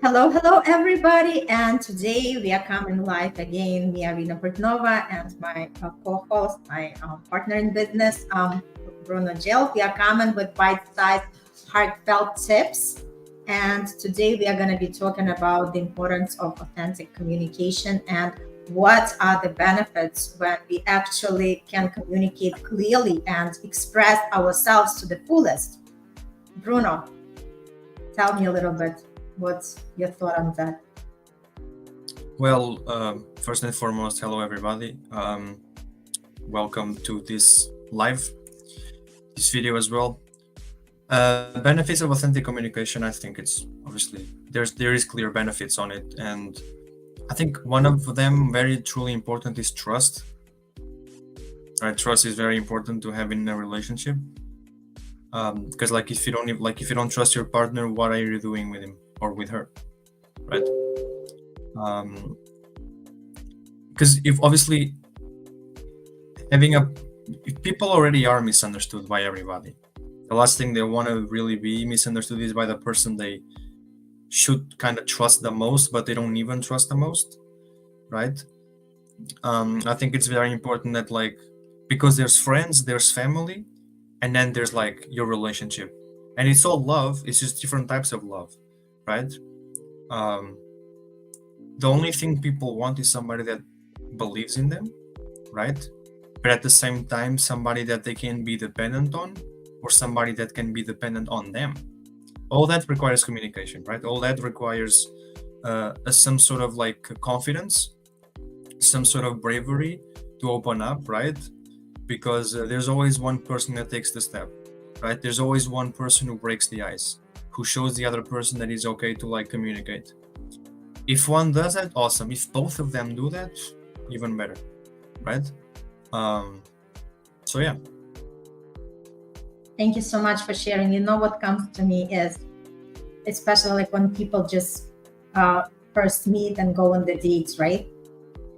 Hello, everybody. And today we are coming live again. Me, Arina Portnova, and my co-host, my partner in business, Bruno Jill. We are coming with bite-sized, heartfelt tips. And today we are going to be talking about the importance of authentic communication and what are the benefits when we actually can communicate clearly and express ourselves to the fullest. Bruno, tell me a little bit. What's your thought on that? Well, first and foremost, hello everybody. Welcome to this video as well. Benefits of authentic communication. I think it's obviously there is clear benefits on it, and I think one of them very truly important is trust. Right, trust is very important to have in a relationship. Because if you don't trust your partner, what are you doing with him or with her, right? Because if people already are misunderstood by everybody, the last thing they want to really be misunderstood is by the person they should kind of trust the most, but they don't even trust the most, right? I think it's very important that because there's friends, there's family, and then there's your relationship, and it's all love. It's just different types of love, right? The only thing people want is somebody that believes in them, right? But at the same time, somebody that they can be dependent on, or somebody that can be dependent on them. All that requires communication, right? All that requires some sort of confidence, some sort of bravery to open up, right? Because there's always one person that takes the step, right? There's always one person who breaks the ice, who shows the other person that it's okay to communicate. If one does that, awesome. If both of them do that, even better, right? So yeah. Thank you so much for sharing. You know what comes to me is, especially when people just first meet and go on the dates, right?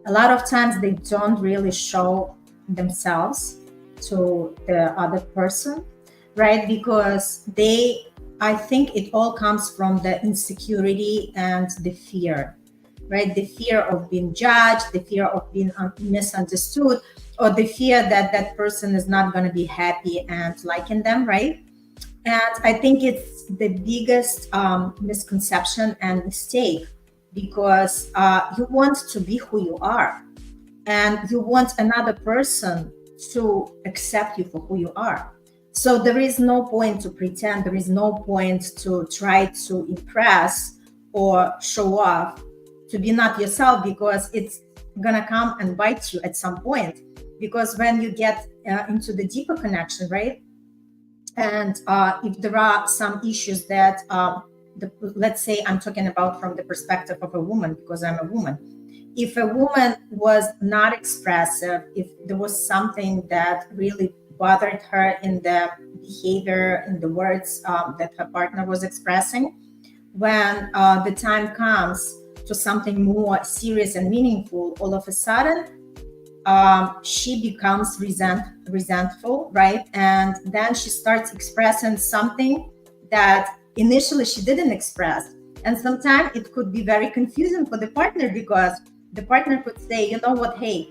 A lot of times they don't really show themselves to the other person, right? Because I think it all comes from the insecurity and the fear, right? The fear of being judged, the fear of being misunderstood, or the fear that that person is not going to be happy and liking them, right? And I think it's the biggest misconception and mistake, because you want to be who you are, and you want another person to accept you for who you are. So there is no point to pretend. There is no point to try to impress or show off, to be not yourself, because it's gonna come and bite you at some point. Because when you get into the deeper connection, right? And if there are some issues that, let's say I'm talking about from the perspective of a woman, because I'm a woman. If a woman was not expressive, if there was something that really bothered her in the behavior, in the words that her partner was expressing, when the time comes to something more serious and meaningful, all of a sudden, she becomes resentful, right? And then she starts expressing something that initially she didn't express. And sometimes it could be very confusing for the partner, because the partner could say, you know what, hey,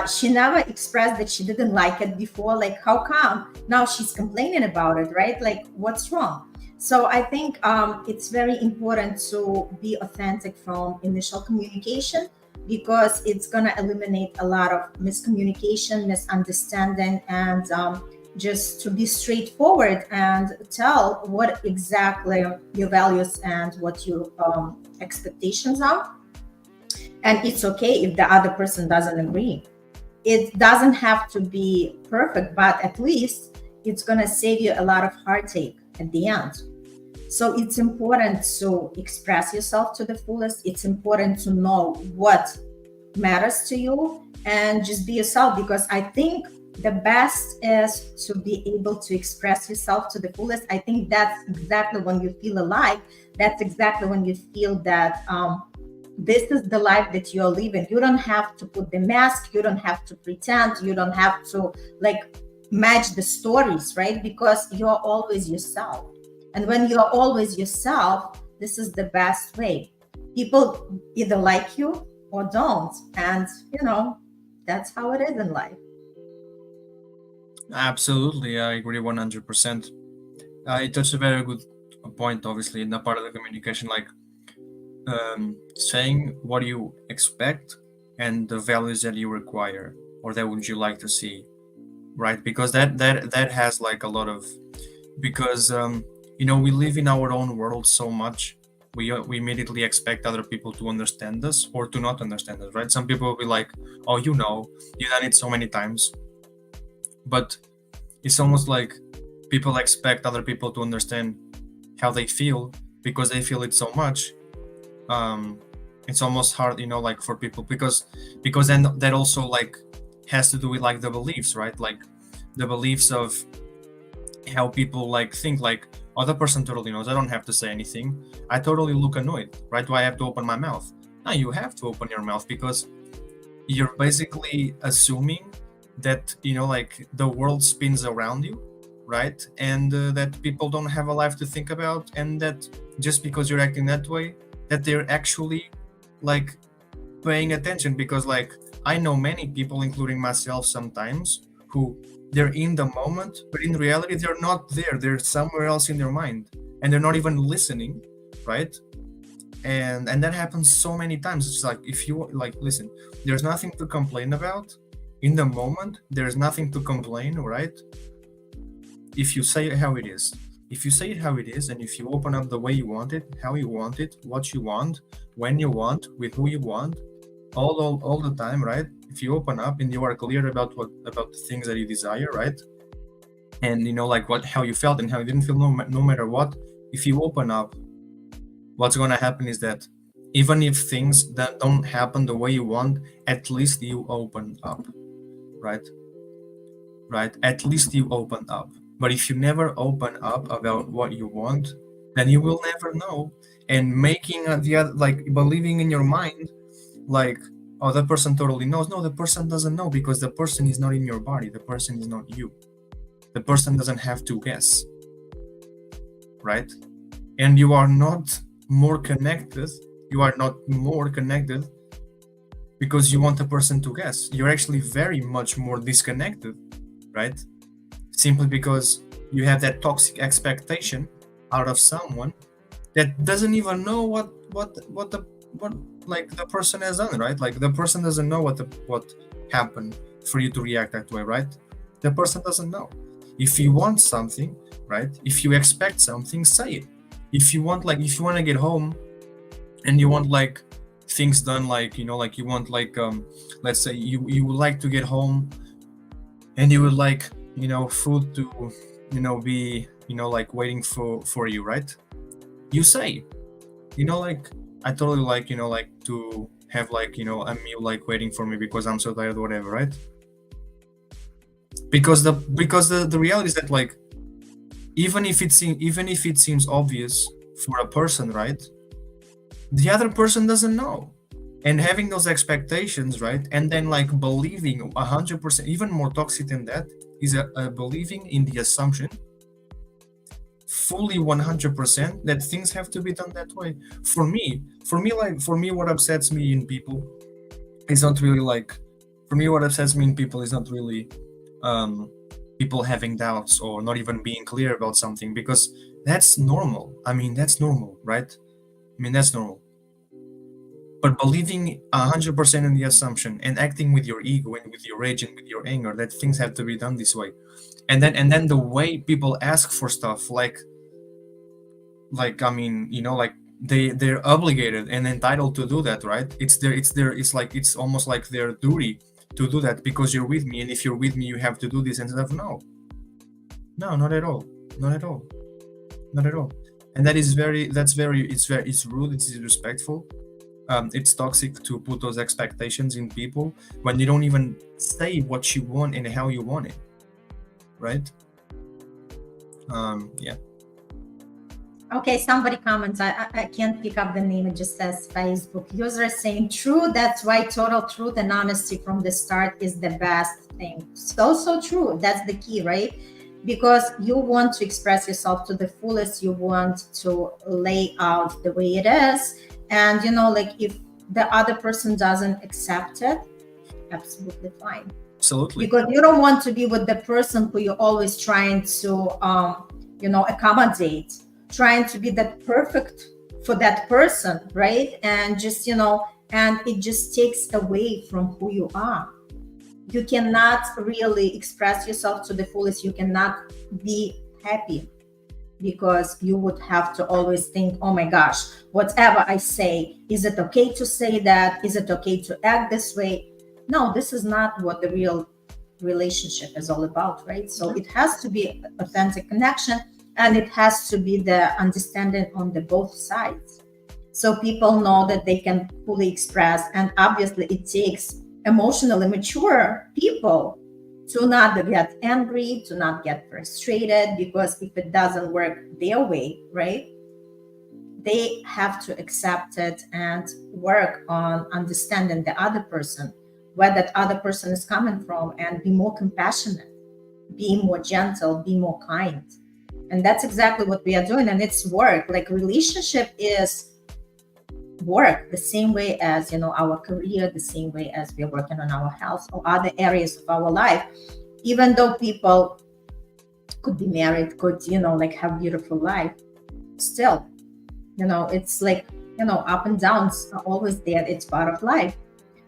she never expressed that she didn't like it before. How come now she's complaining about it, right? What's wrong? So I think it's very important to be authentic from initial communication, because it's going to eliminate a lot of miscommunication, misunderstanding, and just to be straightforward and tell what exactly your values and what your expectations are. And it's okay if the other person doesn't agree. It doesn't have to be perfect, but at least it's going to save you a lot of heartache at the end. So it's important to express yourself to the fullest. It's important to know what matters to you and just be yourself, because I think the best is to be able to express yourself to the fullest. I think that's exactly when you feel alive. That's exactly when you feel that this is the life that you're living. You don't have to put the mask. You don't have to pretend. You don't have to match the stories, right? Because you're always yourself. And when you're always yourself, this is the best way. People either like you or don't. And, that's how it is in life. Absolutely, I agree 100%. It touched a very good point, obviously, in the part of the communication, like saying what you expect and the values that you require or that would you like to see, right? Because that has like a lot of, because we live in our own world so much. We immediately expect other people to understand us or to not understand us, right? Some people will be like, oh, you've done it so many times. But it's almost like people expect other people to understand how they feel because they feel it so much. It's almost hard, like for people, because then that also like has to do with like the beliefs, right? Like the beliefs of how people like think, like, oh, the person totally knows, I don't have to say anything, I totally look annoyed, right? Do I have to open my mouth? No, you have to open your mouth, because you're basically assuming that like the world spins around you, right? And that people don't have a life to think about, and that just because you're acting that way, that they're actually like paying attention. Because like I know many people, including myself sometimes, who they're in the moment, but in reality they're not there, they're somewhere else in their mind, and they're not even listening, right? And that happens so many times. It's like, if you like, listen, there's nothing to complain about in the moment, there's nothing to complain, right? If you say it how it is, and if you open up the way you want it, how you want it, what you want, when you want, with who you want, all the time, right? If you open up and you are clear about the things that you desire, right? And like how you felt and how you didn't feel, no matter what, if you open up, what's going to happen is that even if things that don't happen the way you want, at least you open up, right? At least you open up. But if you never open up about what you want, then you will never know. And making the other, like believing in your mind, like, oh, the person totally knows. No, the person doesn't know, because the person is not in your body. The person is not you. The person doesn't have to guess, right? And you are not more connected. You are not more connected because you want the person to guess. You're actually very much more disconnected, right? Simply because you have that toxic expectation out of someone that doesn't even know what like the person has done, right? Like the person doesn't know what happened for you to react that way, right? The person doesn't know. If you want something, right? If you expect something, say it. If you want to get home and you want like things done, like like you want like let's say you would like to get home and you would like food to be like waiting for you, right? You say, like, I totally like like to have like a meal like waiting for me because I'm so tired or whatever, right? Because the reality is that like even if it seems obvious for a person, right, the other person doesn't know. And having those expectations, right, and then like believing 100%, even more toxic than that, is believing in the assumption fully 100% that things have to be done that way. For me, what upsets me in people is not really like, people having doubts or not even being clear about something, because that's normal. That's normal, right? That's normal. But believing 100% in the assumption and acting with your ego and with your rage and with your anger that things have to be done this way, and then the way people ask for stuff, like like they're obligated and entitled to do that, right? It's almost like their duty to do that because you're with me, and if you're with me you have to do this and stuff. No, not at all. And it's rude, it's disrespectful. It's toxic to put those expectations in people when you don't even say what you want and how you want it, right? Yeah. Okay, somebody comments. I can't pick up the name. It just says Facebook user saying, true, that's why total truth and honesty from the start is the best thing. So true. That's the key, right? because you want to express yourself to the fullest. You want to lay out the way it is. And, like if the other person doesn't accept it, absolutely fine. Absolutely. Because you don't want to be with the person who you're always trying to, accommodate, trying to be that perfect for that person, right? And just, and it just takes away from who you are. You cannot really express yourself to the fullest. You cannot be happy, because you would have to always think, oh my gosh, whatever I say, is it okay to say that? Is it okay to act this way? No, this is not what the real relationship is all about, right? So it has to be authentic connection, and it has to be the understanding on the both sides. So people know that they can fully express. And obviously it takes emotionally mature people to not get angry, to not get frustrated, because if it doesn't work their way, right, they have to accept it and work on understanding the other person, where that other person is coming from, and be more compassionate, be more gentle, be more kind. And that's exactly what we are doing. And it's work. Like, relationship is work, the same way as, our career, the same way as we're working on our health or other areas of our life. Even though people could be married, could, like have beautiful life, still, it's like, up and downs are always there. It's part of life.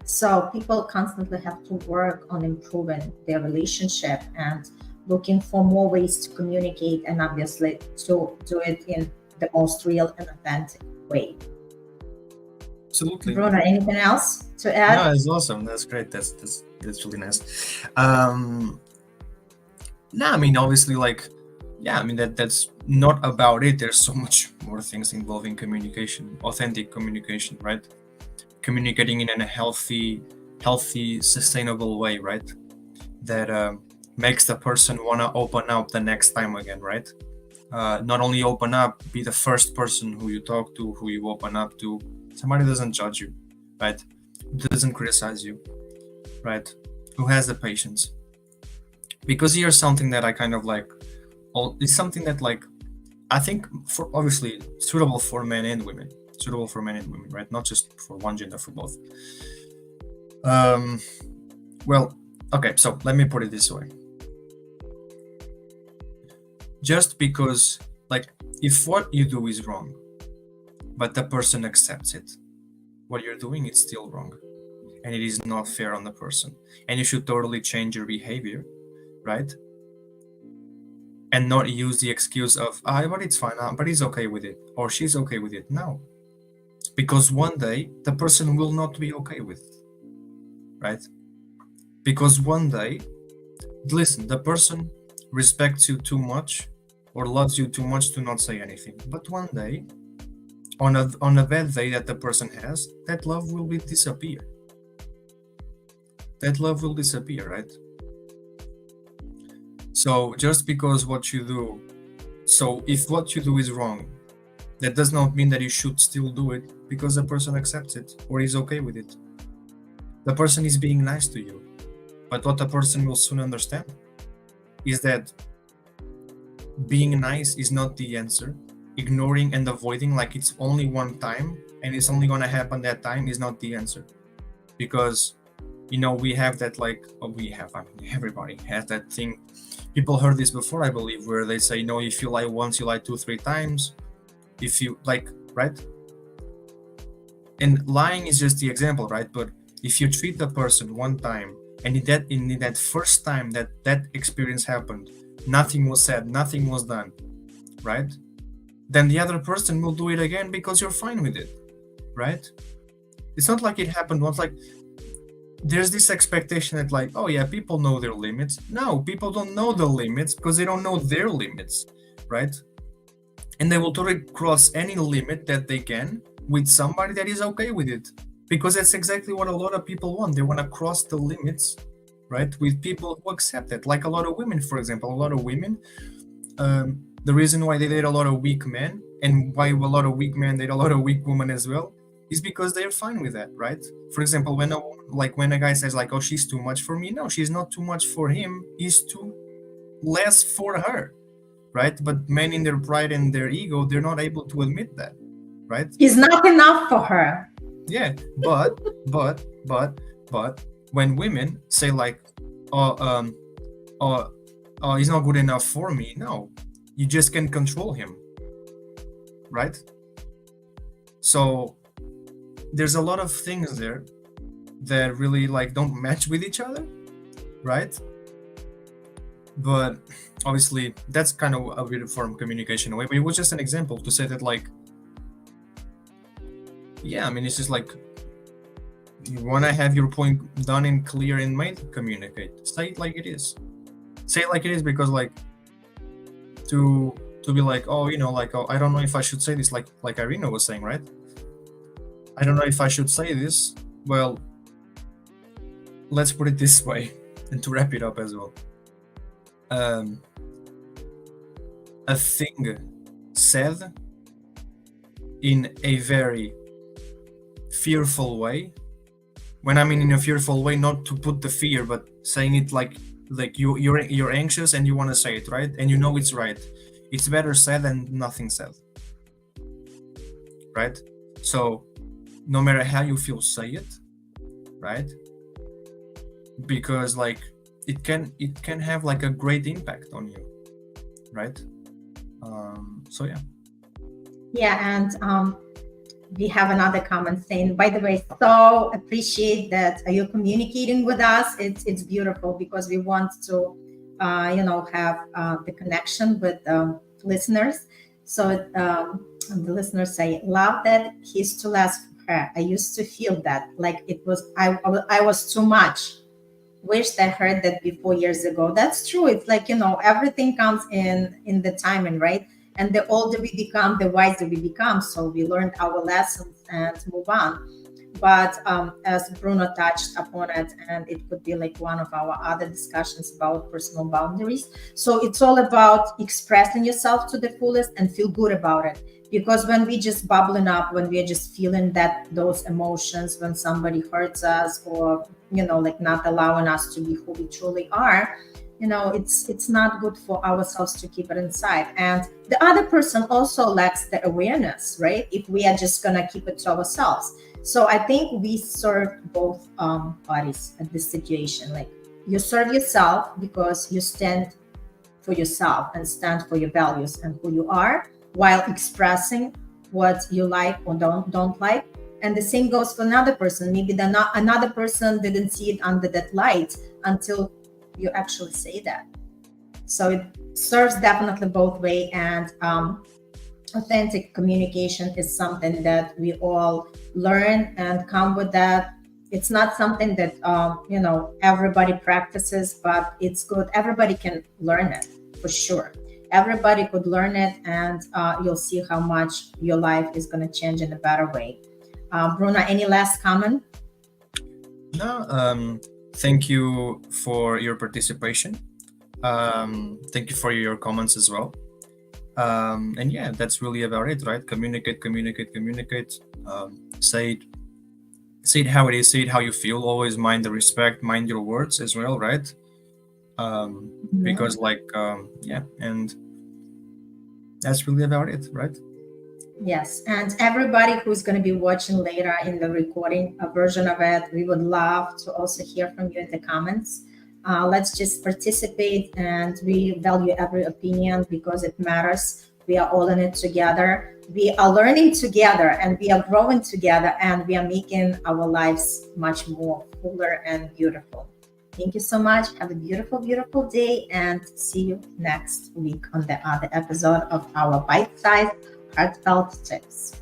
So people constantly have to work on improving their relationship and looking for more ways to communicate, and obviously to do it in the most real and authentic way. Absolutely. Bruno, anything else to add? No, it's awesome. That's great. That's really nice. No, I mean, obviously, like, yeah, I mean, that's not about it. There's so much more things involving communication, authentic communication, right? Communicating in a healthy, sustainable way, right? That makes the person want to open up the next time again, right? Not only open up, be the first person who you talk to, who you open up to. Somebody doesn't judge you, right? Doesn't criticize you, right? Who has the patience. Because here's something that I kind of like, it's something that, like, I think for obviously suitable for men and women, right? Not just for one gender, for both. Well, okay, so let me put it this way. Just because, like, if what you do is wrong, but the person accepts it, what you're doing is still wrong, and it is not fair on the person, and you should totally change your behavior, right? And not use the excuse of, but it's fine, but he's okay with it, or she's okay with it. No, because one day the person will not be okay with it, right? Because one day, listen, the person respects you too much or loves you too much to not say anything, but one day, on a bad day that the person has, that love will disappear. That love will disappear, right? So just because what you do, so if what you do is wrong, that does not mean that you should still do it because the person accepts it or is okay with it. The person is being nice to you, but what the person will soon understand is that being nice is not the answer. Ignoring and avoiding like it's only one time and it's only gonna happen that time is not the answer. Because, we have that, like, everybody has that thing. People heard this before, I believe, where they say, if you lie once, you lie 2-3 times. If you, like, right? And lying is just the example, right? But if you treat the person one time, and in that first time that experience happened, nothing was said, nothing was done, right? Then the other person will do it again because you're fine with it, right? It's not like it happened once. Like, there's this expectation that, like, oh yeah, people know their limits. No, people don't know the limits because they don't know their limits, right? And they will totally cross any limit that they can with somebody that is okay with it, because that's exactly what a lot of people want. They want to cross the limits, right, with people who accept it. Like a lot of women, for example, a lot of women, the reason why they date a lot of weak men and why a lot of weak men date a lot of weak women as well is because they're fine with that, right? For example, when a guy says, like, oh, she's too much for me, no, she's not too much for him, he's too less for her, right? But men in their pride and their ego, they're not able to admit that, right? It's not enough for her. Yeah, but when women say like, oh, he's not good enough for me. No, you just can control him, right? So there's a lot of things there that really like don't match with each other, right? But obviously that's kind of a weird form of communication away, but it was just an example to say that like, yeah, I mean, it's just like, you want to have your point done and clear and made, communicate, say it like it is, because like to be like, oh, you know, like, oh, I don't know if I should say this, like Irina was saying, right? I don't know if I should say this. Well, let's put it this way, and to wrap it up as well, a thing said in a very fearful way, when I mean in a fearful way, not to put the fear, but saying it like you're anxious and you want to say it, right? And you know it's right. It's better said than nothing said, right? So no matter how you feel, say it, right? Because like it can have like a great impact on you, right? So Yeah, and we have another comment saying, by the way, so appreciate that you're communicating with us. It's beautiful because we want to have the connection with listeners. So the listeners say, love that he's too less for her. I used to feel that like it was I was too much. Wished I heard that before years ago. That's true. It's like, everything comes in the timing, right? And the older we become, the wiser we become. So we learned our lessons and move on. But as Bruno touched upon it, and it could be like one of our other discussions about personal boundaries. So it's all about expressing yourself to the fullest and feel good about it. Because when we just bubbling up, when we're just feeling those emotions, when somebody hurts us or, like not allowing us to be who we truly are, it's not good for ourselves to keep it inside. And the other person also lacks the awareness, right? If we are just going to keep it to ourselves. So I think we serve both parties at this situation. Like you serve yourself because you stand for yourself and stand for your values and who you are, while expressing what you like or don't like. And the same goes for another person. Maybe another person didn't see it under that light until you actually say that. So it serves definitely both ways. And authentic communication is something that we all learn and come with that. It's not something that everybody practices, but it's good. Everybody can learn it for sure. Everybody could learn it, and you'll see how much your life is going to change in a better way. Bruna, any last comment? No. Thank you for your participation. Thank you for your comments as well. And yeah, that's really about it, right? Communicate. Say it how it is. Say it how you feel. Always mind the respect. Mind your words as well, right? Because and that's really about it, right? Yes, and everybody who's going to be watching later in the recording version of it, we would love to also hear from you in the comments. Let's just participate, and we value every opinion because it matters. We are all in it together. We are learning together, and we are growing together, and we are making our lives much more fuller and beautiful. Thank you so much. Have a beautiful, beautiful day, and see you next week on the other episode of our bite-sized Heartfelt Tips.